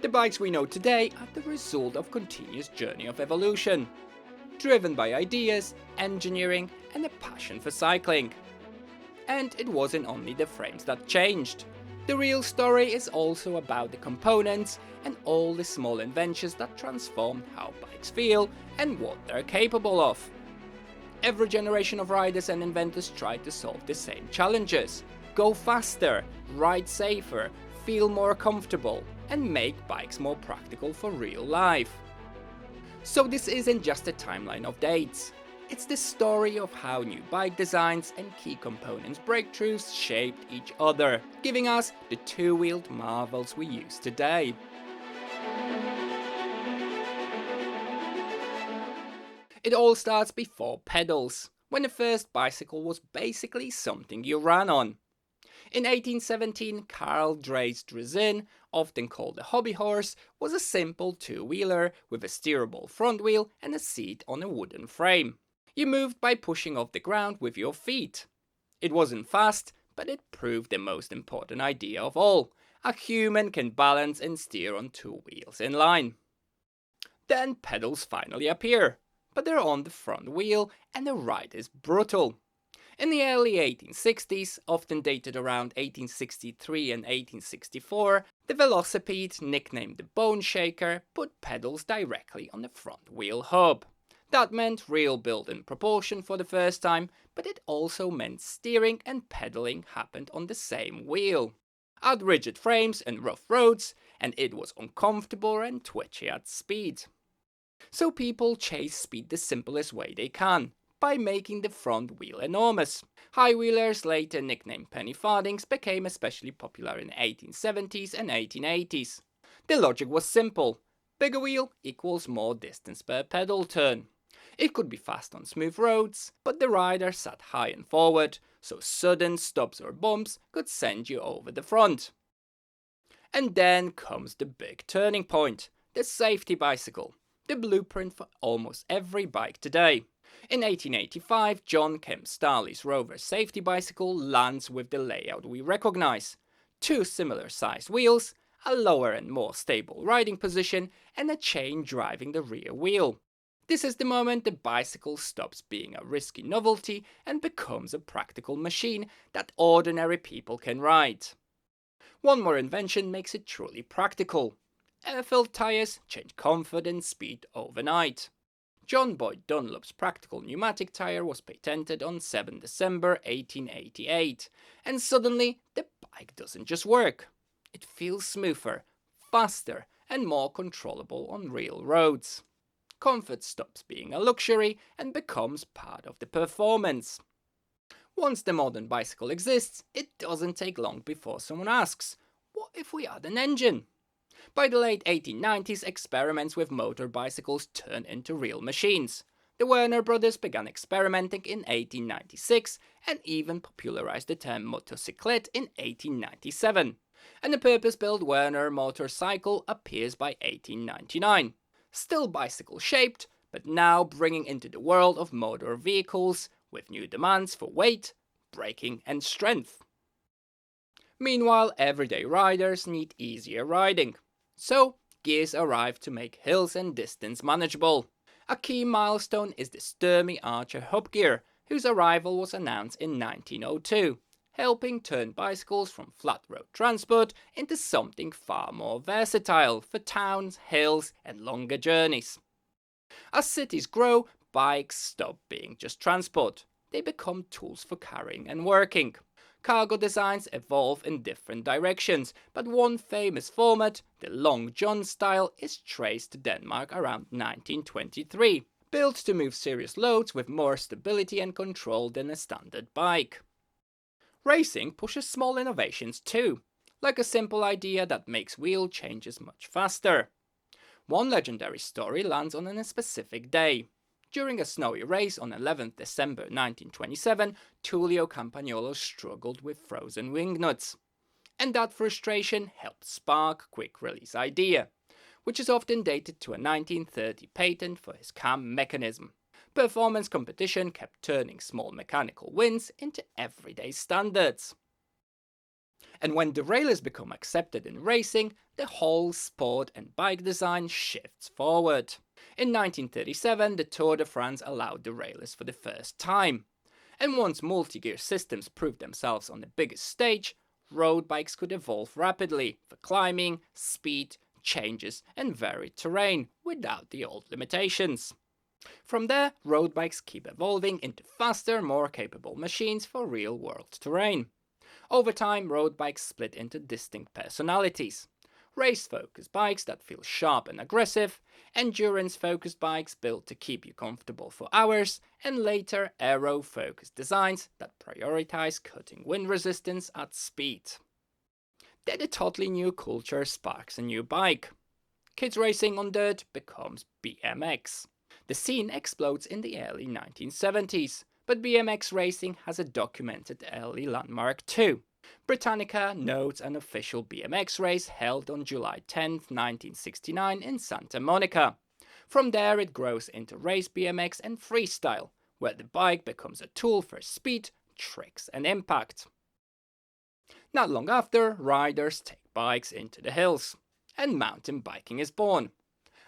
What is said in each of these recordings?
The bikes we know today are the result of continuous journey of evolution, driven by ideas, engineering and a passion for cycling. And it wasn't only the frames that changed. The real story is also about the components and all the small inventions that transformed how bikes feel and what they're capable of. Every generation of riders and inventors tried to solve the same challenges: go faster, ride safer, feel more comfortable, and make bikes more practical for real life. So this isn't just a timeline of dates. It's the story of how new bike designs and key components breakthroughs shaped each other, giving us the two-wheeled marvels we use today. It all starts before pedals, when the first bicycle was basically something you ran on. In 1817, Carl Drais Drazin, often called a hobby horse, was a simple two-wheeler with a steerable front wheel and a seat on a wooden frame. You moved by pushing off the ground with your feet. It wasn't fast, but it proved the most important idea of all: a human can balance and steer on two wheels in line. Then pedals finally appear, but they're on the front wheel and the ride is brutal. In the early 1860s, often dated around 1863 and 1864, the velocipede, nicknamed the Bone Shaker, put pedals directly on the front wheel hub. That meant real built-in proportion for the first time, but it also meant steering and pedaling happened on the same wheel. Add rigid frames and rough roads, and it was uncomfortable and twitchy at speed. So people chase speed the simplest way they can, by making the front wheel enormous. High wheelers, later nicknamed penny farthings, became especially popular in the 1870s and 1880s. The logic was simple: bigger wheel equals more distance per pedal turn. It could be fast on smooth roads, but the rider sat high and forward, so sudden stops or bumps could send you over the front. And then comes the big turning point: the safety bicycle, the blueprint for almost every bike today. In 1885, John Kemp Starley's Rover safety bicycle lands with the layout we recognize: two similar sized wheels, a lower and more stable riding position, and a chain driving the rear wheel. This is the moment the bicycle stops being a risky novelty and becomes a practical machine that ordinary people can ride. One more invention makes it truly practical: air-filled tyres change comfort and speed overnight. John Boyd Dunlop's practical pneumatic tyre was patented on 7 December 1888, and suddenly the bike doesn't just work. It feels smoother, faster, and more controllable on real roads. Comfort stops being a luxury and becomes part of the performance. Once the modern bicycle exists, it doesn't take long before someone asks, what if we add an engine? By the late 1890s, experiments with motor bicycles turned into real machines. The Werner brothers began experimenting in 1896 and even popularized the term motocyclette in 1897. And the purpose-built Werner motorcycle appears by 1899. Still bicycle-shaped, but now bringing into the world of motor vehicles with new demands for weight, braking and strength. Meanwhile, everyday riders need easier riding. So, gears arrive to make hills and distance manageable. A key milestone is the Sturmey-Archer hub gear, whose arrival was announced in 1902, helping turn bicycles from flat road transport into something far more versatile for towns, hills and longer journeys. As cities grow, bikes stop being just transport. They become tools for carrying and working. Cargo designs evolve in different directions, but one famous format, the Long John style, is traced to Denmark around 1923, built to move serious loads with more stability and control than a standard bike. Racing pushes small innovations too, like a simple idea that makes wheel changes much faster. One legendary story lands on a specific day. During a snowy race on 11th December 1927, Tullio Campagnolo struggled with frozen wing nuts. And that frustration helped spark quick-release idea, which is often dated to a 1930 patent for his cam mechanism. Performance competition kept turning small mechanical wins into everyday standards. And when derailleurs become accepted in racing, the whole sport and bike design shifts forward. In 1937, the Tour de France allowed derailleurs for the first time. And once multi-gear systems proved themselves on the biggest stage, road bikes could evolve rapidly for climbing, speed, changes, and varied terrain without the old limitations. From there, road bikes keep evolving into faster, more capable machines for real-world terrain. Over time, road bikes split into distinct personalities. Race-focused bikes that feel sharp and aggressive, endurance-focused bikes built to keep you comfortable for hours, and later aero-focused designs that prioritize cutting wind resistance at speed. Then a totally new culture sparks a new bike. Kids racing on dirt becomes BMX. The scene explodes in the early 1970s, but BMX racing has a documented early landmark too. Britannica notes an official BMX race held on July 10, 1969 in Santa Monica. From there it grows into race BMX and freestyle, where the bike becomes a tool for speed, tricks and impact. Not long after, riders take bikes into the hills, and mountain biking is born.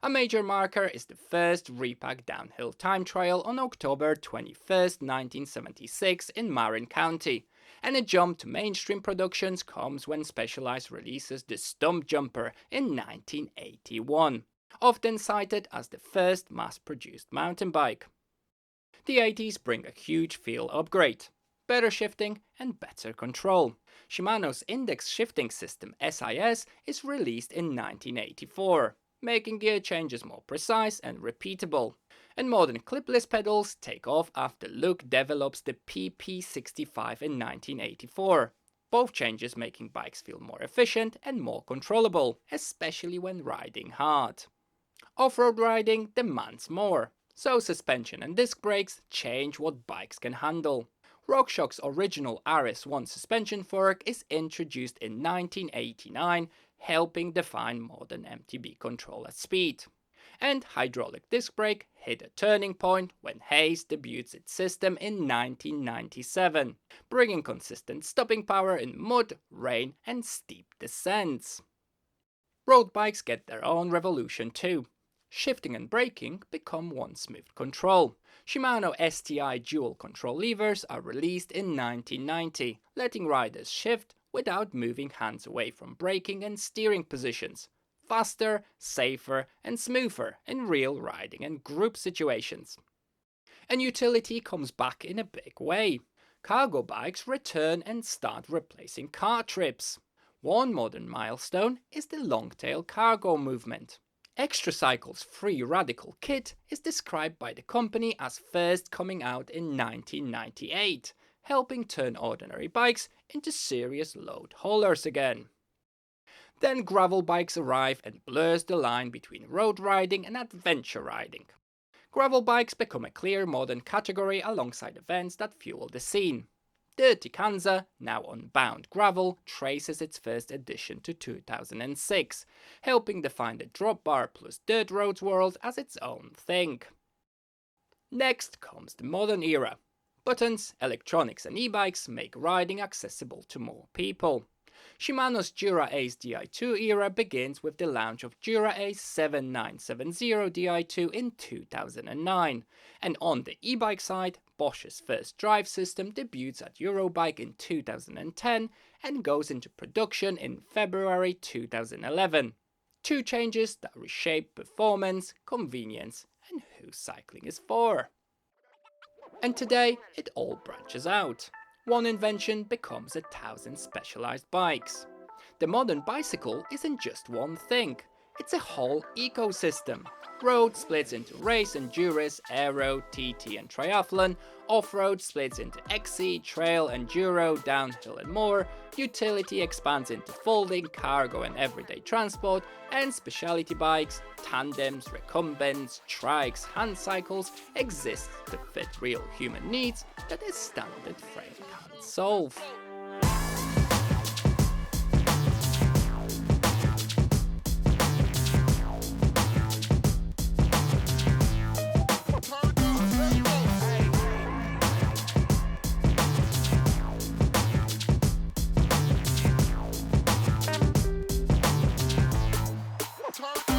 A major marker is the first repack downhill time trial on October 21, 1976 in Marin County, and a jump to mainstream productions comes when Specialized releases the Stump Jumper in 1981, often cited as the first mass-produced mountain bike. The 80s bring a huge feel upgrade, better shifting and better control. Shimano's index shifting system SIS is released in 1984. Making gear changes more precise and repeatable. And modern clipless pedals take off after Look develops the PP65 in 1984. Both changes making bikes feel more efficient and more controllable, especially when riding hard. Off-road riding demands more, so suspension and disc brakes change what bikes can handle. RockShox's original RS1 suspension fork is introduced in 1989, helping define modern MTB control at speed. And hydraulic disc brake hit a turning point when Hayes debuts its system in 1997, bringing consistent stopping power in mud, rain and steep descents. Road bikes get their own revolution too. Shifting and braking become one smooth control. Shimano STI dual control levers are released in 1990, letting riders shift without moving hands away from braking and steering positions. Faster, safer and smoother in real riding and group situations. And utility comes back in a big way. Cargo bikes return and start replacing car trips. One modern milestone is the long-tail cargo movement. xtracycle's free radical kit is described by the company as first coming out in 1998, helping turn ordinary bikes into serious load haulers again. Then gravel bikes arrive and blurs the line between road riding and adventure riding. Gravel bikes become a clear modern category alongside events that fuel the scene. Dirty Kanza, now on Bound Gravel, traces its first edition to 2006, helping define the drop bar plus dirt roads world as its own thing. Next comes the modern era. Buttons, electronics and e-bikes make riding accessible to more people. Shimano's Dura Ace Di2 era begins with the launch of Dura Ace 7970 Di2 in 2009, and on the e-bike side, Bosch's first drive system debuts at Eurobike in 2010 and goes into production in February 2011. Two changes that reshape performance, convenience, and who cycling is for. And today, it all branches out. One invention becomes 1,000 specialized bikes. The modern bicycle isn't just one thing, it's a whole ecosystem. Road splits into race, endurance, aero, TT and triathlon. Off-road splits into XC, trail, enduro, downhill and more. Utility expands into folding, cargo and everyday transport. And specialty bikes, tandems, recumbents, trikes, hand cycles exist to fit real human needs that a standard frame can't solve. Limonadefabriek.